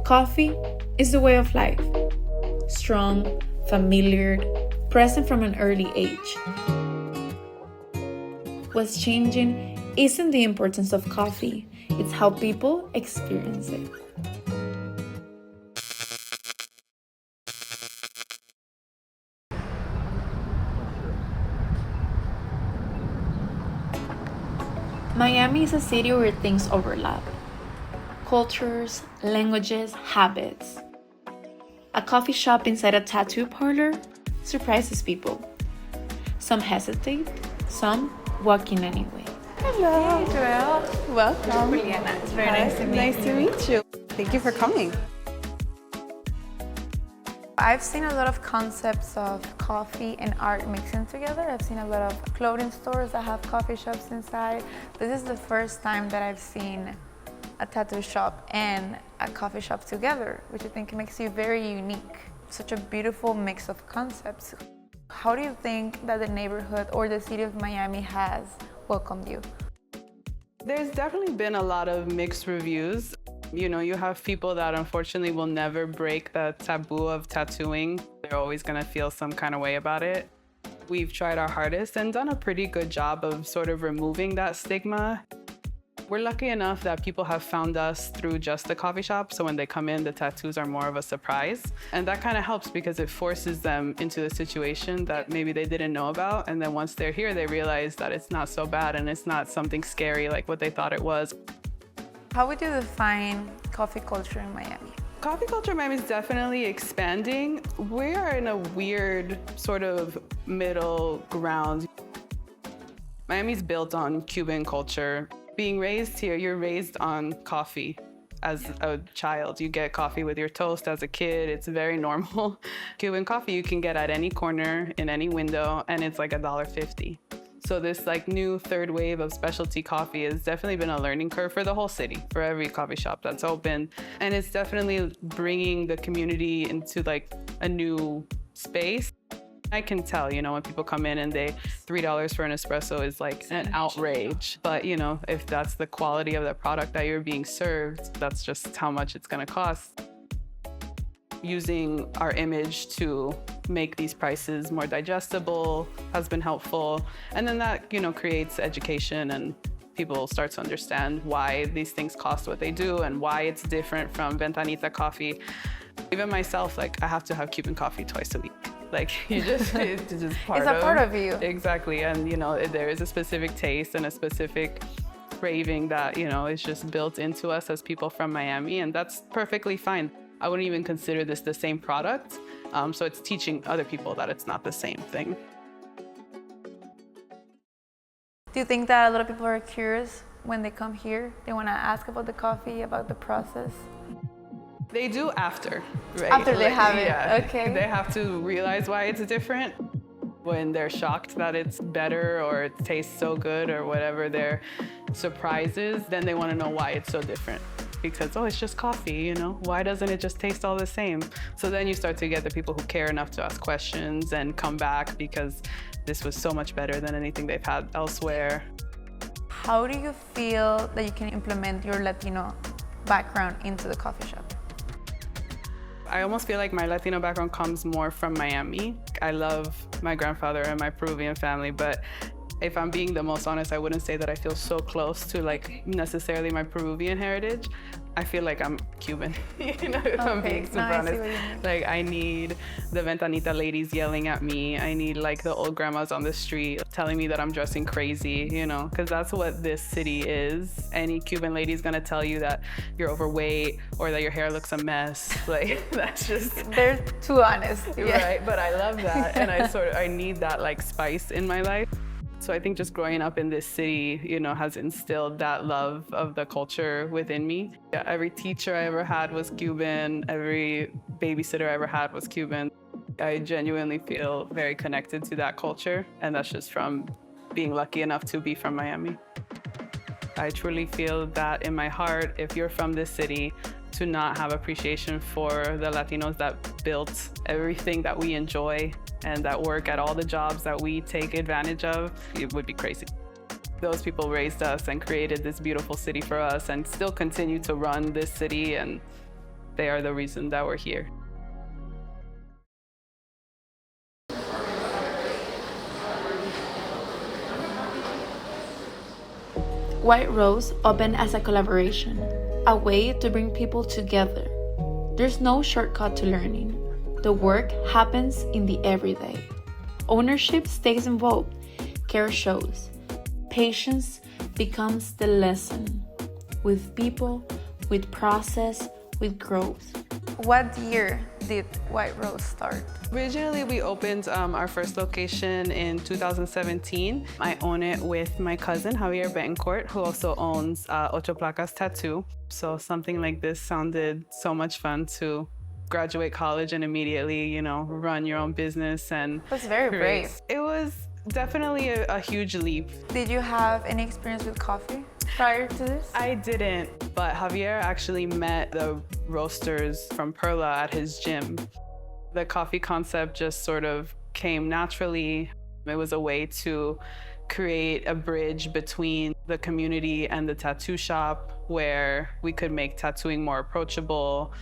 Coffee is the way of life. Strong, familiar, present from an early age. What's changing isn't the importance of coffee, it's how people experience it. Miami is a city where things overlap. Cultures, languages, habits. A coffee shop inside a tattoo parlor surprises people. Some hesitate, some walk in anyway. Hello. Hey, Joelle. Welcome. Juliana. It's very Hi. nice to meet you. Nice to meet you. Thank you for coming. I've seen a lot of concepts of coffee and art mixing together. I've seen a lot of clothing stores that have coffee shops inside. This is the first time that I've seen a tattoo shop and a coffee shop together, which I think makes you very unique. Such a beautiful mix of concepts. How do you think that the neighborhood or the city of Miami has welcomed you? There's definitely been a lot of mixed reviews. You know, you have people that unfortunately will never break the taboo of tattooing. They're always gonna feel some kind of way about it. We've tried our hardest and done a pretty good job of sort of removing that stigma. We're lucky enough that people have found us through just the coffee shop, so when they come in, the tattoos are more of a surprise. And that kind of helps because it forces them into a situation that maybe they didn't know about, and then once they're here, they realize that it's not so bad and it's not something scary like what they thought it was. How would you define coffee culture in Miami? Coffee culture in Miami is definitely expanding. We are in a weird sort of middle ground. Miami's built on Cuban culture. Being raised here, you're raised on coffee as a child. You get coffee with your toast as a kid. It's very normal. Cuban coffee you can get at any corner, in any window, and it's like $1.50. So this like new third wave of specialty coffee has definitely been a learning curve for the whole city, for every coffee shop that's open. And it's definitely bringing the community into like a new space. I can tell, you know, when people come in and $3 for an espresso is like an outrage. But, you know, if that's the quality of the product that you're being served, that's just how much it's gonna cost. Using our image to make these prices more digestible has been helpful. And then that, you know, creates education and people start to understand why these things cost what they do and why it's different from Ventanita coffee. Even myself, like I have to have Cuban coffee twice a week. Like it's just part It's a part of you. Exactly, and you know, there is a specific taste and a specific craving that, you know, is just built into us as people from Miami, and that's perfectly fine. I wouldn't even consider this the same product, so it's teaching other people that it's not the same thing. Do you think that a lot of people are curious when they come here? They want to ask about the coffee, about the process? They do after, right? After they have it, yeah. okay. They have to realize why it's different. When they're shocked that it's better or it tastes so good or whatever their surprise is, then they want to know why it's so different. Because, oh, it's just coffee, you know? Why doesn't it just taste all the same? So then you start to get the people who care enough to ask questions and come back because this was so much better than anything they've had elsewhere. How do you feel that you can implement your Latino background into the coffee shop? I almost feel like my Latino background comes more from Miami. I love my grandfather and my Peruvian family, but if I'm being the most honest, I wouldn't say that I feel so close to like necessarily my Peruvian heritage. I feel like I'm Cuban, you know, if I'm being super honest. Like I need the Ventanita ladies yelling at me. I need like the old grandmas on the street telling me that I'm dressing crazy, you know, because that's what this city is. Any Cuban lady is gonna tell you that you're overweight or that your hair looks a mess. Like that's just... They're too honest. Yeah. Right, but I love that. And I need that like spice in my life. So I think just growing up in this city, you know, has instilled that love of the culture within me. Yeah, every teacher I ever had was Cuban. Every babysitter I ever had was Cuban. I genuinely feel very connected to that culture, and that's just from being lucky enough to be from Miami. I truly feel that in my heart, if you're from this city, to not have appreciation for the Latinos that built everything that we enjoy and that work at all the jobs that we take advantage of, it would be crazy. Those people raised us and created this beautiful city for us and still continue to run this city, and they are the reason that we're here. White Rose opened as a collaboration, a way to bring people together. There's no shortcut to learning. The work happens in the everyday. Ownership stays involved, care shows. Patience becomes the lesson. With people, with process, with growth. What year did White Rose start? Originally, we opened our first location in 2017. I own it with my cousin, Javier Betancourt, who also owns Ocho Placas Tattoo. So something like this sounded so much fun to graduate college and immediately, run your own business and That's very brave. It was definitely a huge leap. Did you have any experience with coffee prior to this? I didn't, but Javier actually met the roasters from Perla at his gym. The coffee concept just sort of came naturally. It was a way to create a bridge between the community and the tattoo shop where we could make tattooing more approachable.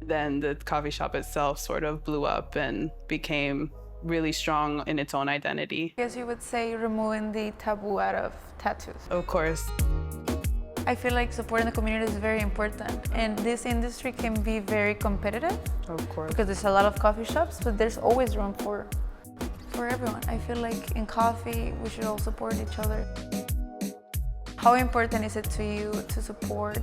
Then the coffee shop itself sort of blew up and became really strong in its own identity. I guess you would say removing the taboo out of tattoos. Of course. I feel like supporting the community is very important, and this industry can be very competitive. Of course. Because there's a lot of coffee shops, but there's always room for everyone. I feel like in coffee, we should all support each other. How important is it to you to support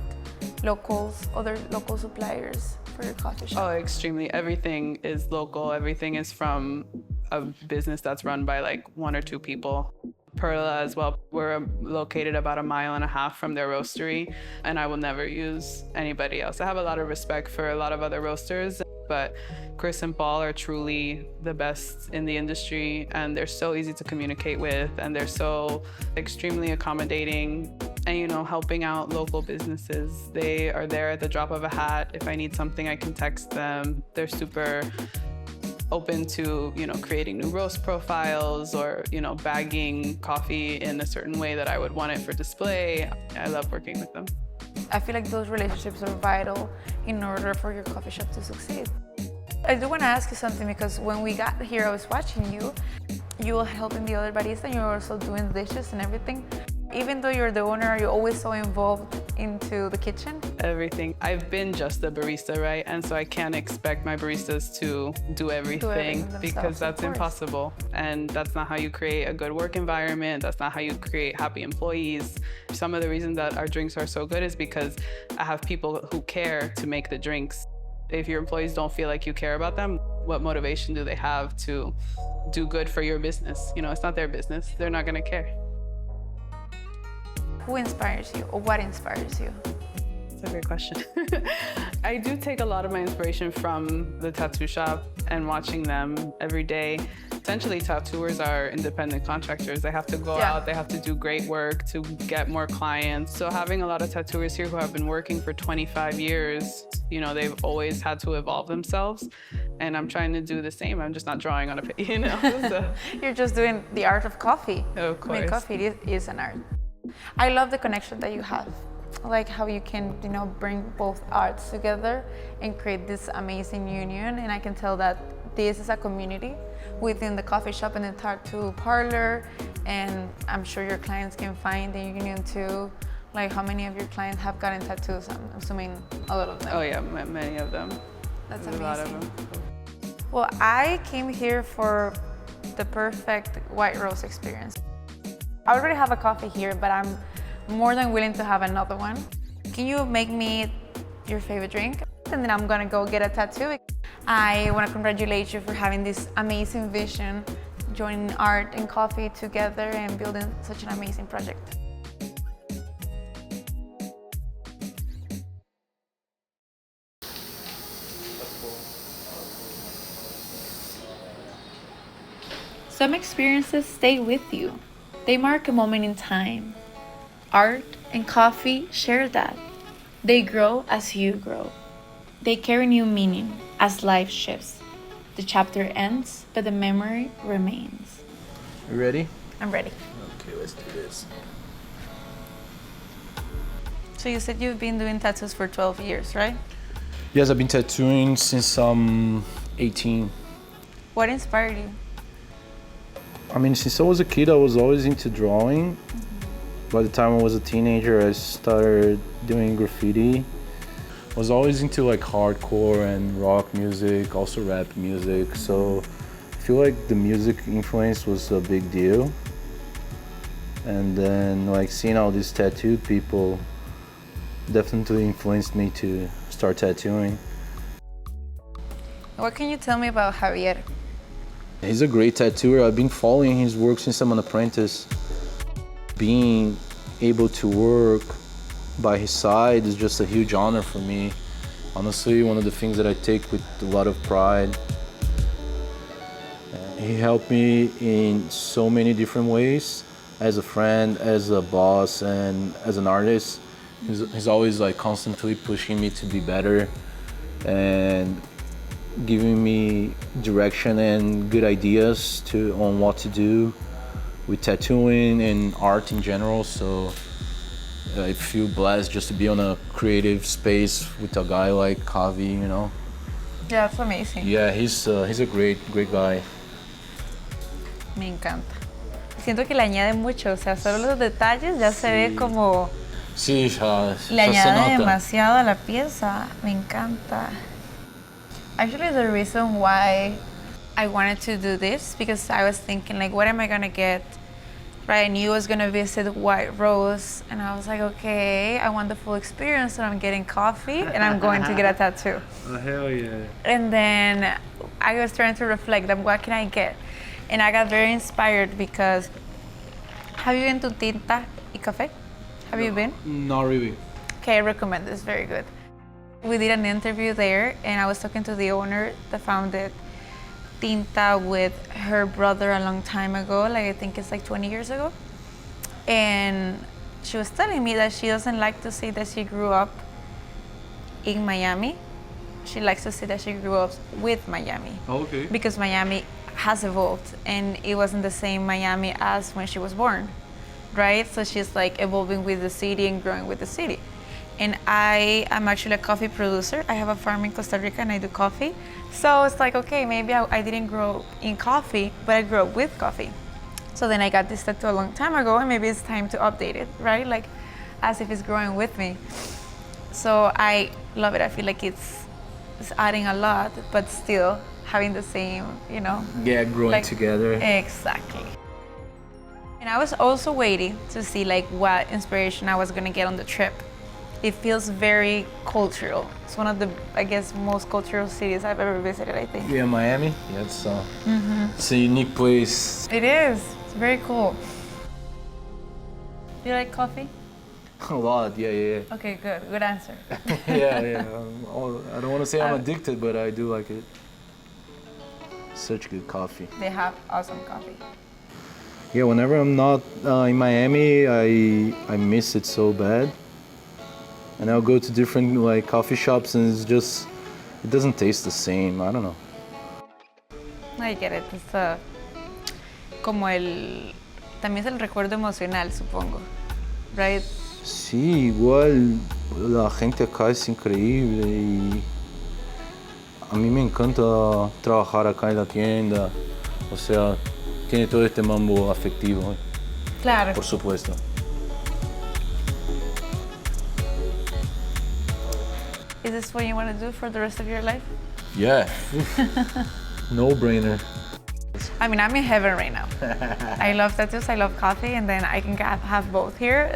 other local suppliers for your coffee shop? Oh, extremely. Everything is local. Everything is from a business that's run by like 1 or 2 people. Perla as well. We're located about 1.5 miles from their roastery, and I will never use anybody else. I have a lot of respect for a lot of other roasters, but Chris and Paul are truly the best in the industry, and they're so easy to communicate with, and they're so extremely accommodating and, helping out local businesses. They are there at the drop of a hat. If I need something, I can text them. They're super open to, creating new roast profiles or, bagging coffee in a certain way that I would want it for display. I love working with them. I feel like those relationships are vital in order for your coffee shop to succeed. I do want to ask you something, because when we got here, I was watching you. You were helping the other barista, and you're also doing dishes and everything. Even though you're the owner, are you always so involved into the kitchen? Everything. I've been just a barista, right? And so I can't expect my baristas to do everything because that's impossible. And that's not how you create a good work environment. That's not how you create happy employees. Some of the reasons that our drinks are so good is because I have people who care to make the drinks. If your employees don't feel like you care about them, what motivation do they have to do good for your business? It's not their business. They're not going to care. Who inspires you, or what inspires you? That's a great question. I do take a lot of my inspiration from the tattoo shop and watching them every day. Essentially, tattooers are independent contractors. They have to go out, they have to do great work to get more clients. So having a lot of tattooers here who have been working for 25 years, they've always had to evolve themselves. And I'm trying to do the same. I'm just not drawing on a page, So. You're just doing the art of coffee. Of course. I mean, coffee is an art. I love the connection that you have. Like how you can, bring both arts together and create this amazing union. And I can tell that this is a community within the coffee shop and the tattoo parlor. And I'm sure your clients can find the union too. Like, how many of your clients have gotten tattoos? I'm assuming a lot of them. Oh yeah, many of them. That's amazing. A lot of them. Well, I came here for the perfect White Rose experience. I already have a coffee here, but I'm more than willing to have another one. Can you make me your favorite drink? And then I'm gonna go get a tattoo. I wanna congratulate you for having this amazing vision, joining art and coffee together and building such an amazing project. Some experiences stay with you. They mark a moment in time. Art and coffee share that. They grow as you grow. They carry new meaning as life shifts. The chapter ends, but the memory remains. You ready? I'm ready. Okay, let's do this. So you said you've been doing tattoos for 12 years, right? Yes, I've been tattooing since I'm 18. What inspired you? I mean, since I was a kid, I was always into drawing. By the time I was a teenager, I started doing graffiti. I was always into like hardcore and rock music, also rap music. So I feel like the music influence was a big deal. And then like seeing all these tattooed people definitely influenced me to start tattooing. What can you tell me about Javier? He's a great tattooer. I've been following his work since I'm an apprentice. Being able to work by his side is just a huge honor for me. Honestly, one of the things that I take with a lot of pride. He helped me in so many different ways, as a friend, as a boss, and as an artist. He's always like constantly pushing me to be better and giving me direction and good ideas on what to do with tattooing and art in general. So I feel blessed just to be on a creative space with a guy like Javi, you know. Yeah, that's amazing. Yeah, he's a great guy. Me encanta. Siento que le añade mucho, o sea, solo los detalles ya se ve como Sí, le ya se añade nota. demasiado a la pieza. Me encanta. Actually, the reason why I wanted to do this because I was thinking like, what am I gonna get? Right, I knew I was gonna visit White Rose, and I was like, okay, I want the full experience, so I'm getting coffee, and I'm going to get a tattoo. Oh, hell yeah. And then I was trying to reflect on what can I get, and I got very inspired because have you been to Tinta y Café? Have you been? Not really. Okay, I recommend it. It's very good. We did an interview there, and I was talking to the owner that founded Tinta with her brother a long time ago, like I think it's like 20 years ago. And she was telling me that she doesn't like to say that she grew up in Miami. She likes to say that she grew up with Miami. Oh, okay. Because Miami has evolved and it wasn't the same Miami as when she was born, right? So she's like evolving with the city and growing with the city. And I am actually a coffee producer. I have a farm in Costa Rica and I do coffee. So it's like, okay, maybe I didn't grow in coffee, but I grew up with coffee. So then I got this tattoo a long time ago and maybe it's time to update it, right? Like as if it's growing with me. So I love it. I feel like it's adding a lot, but still having the same, you know? Yeah, growing like, together. Exactly. And I was also waiting to see like what inspiration I was gonna get on the trip. It feels very cultural. It's one of the, I guess, most cultural cities I've ever visited, I think. Yeah, Miami. Yeah, it's a unique place. It is. It's very cool. Do you like coffee? A lot, yeah. Okay, good. Good answer. yeah. I don't want to say I'm addicted, but I do like it. Such good coffee. They have awesome coffee. Yeah, whenever I'm not in Miami, I miss it so bad. And I'll go to different like coffee shops and it doesn't taste the same. I don't know. I get it. It's también es el recuerdo emocional, supongo. Right? Sí, igual la gente acá es increíble y a mí me encanta trabajar acá en la tienda. O sea, tiene todo este mambo afectivo. Claro. Por supuesto. Is this what you want to do for the rest of your life? Yeah. No brainer. I mean, I'm in heaven right now. I love tattoos, I love coffee, and then I can have both here.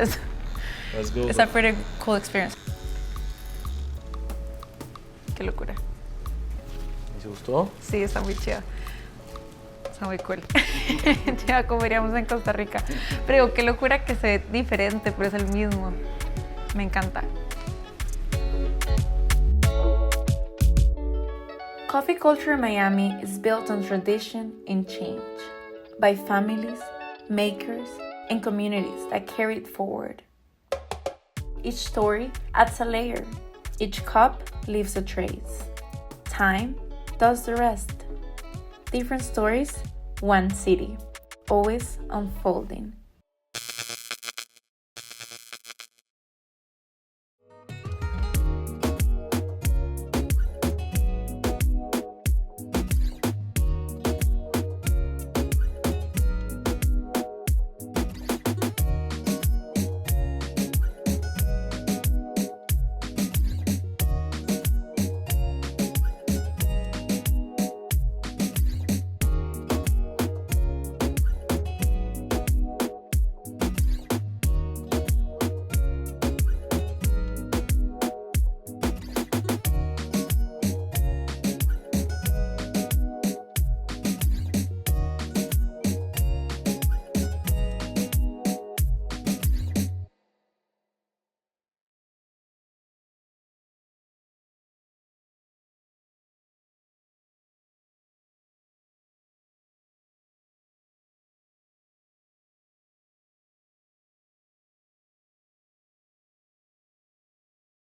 Let's go. It's a pretty cool experience. Qué locura. ¿Te gustó? Sí, está muy chido. Está muy cool. Ya comeríamos en Costa Rica. Pero digo, qué locura que se ve diferente, pero es el mismo. Me encanta. Coffee culture in Miami is built on tradition and change by families, makers, and communities that carry it forward. Each story adds a layer. Each cup leaves a trace. Time does the rest. Different stories, one city, always unfolding.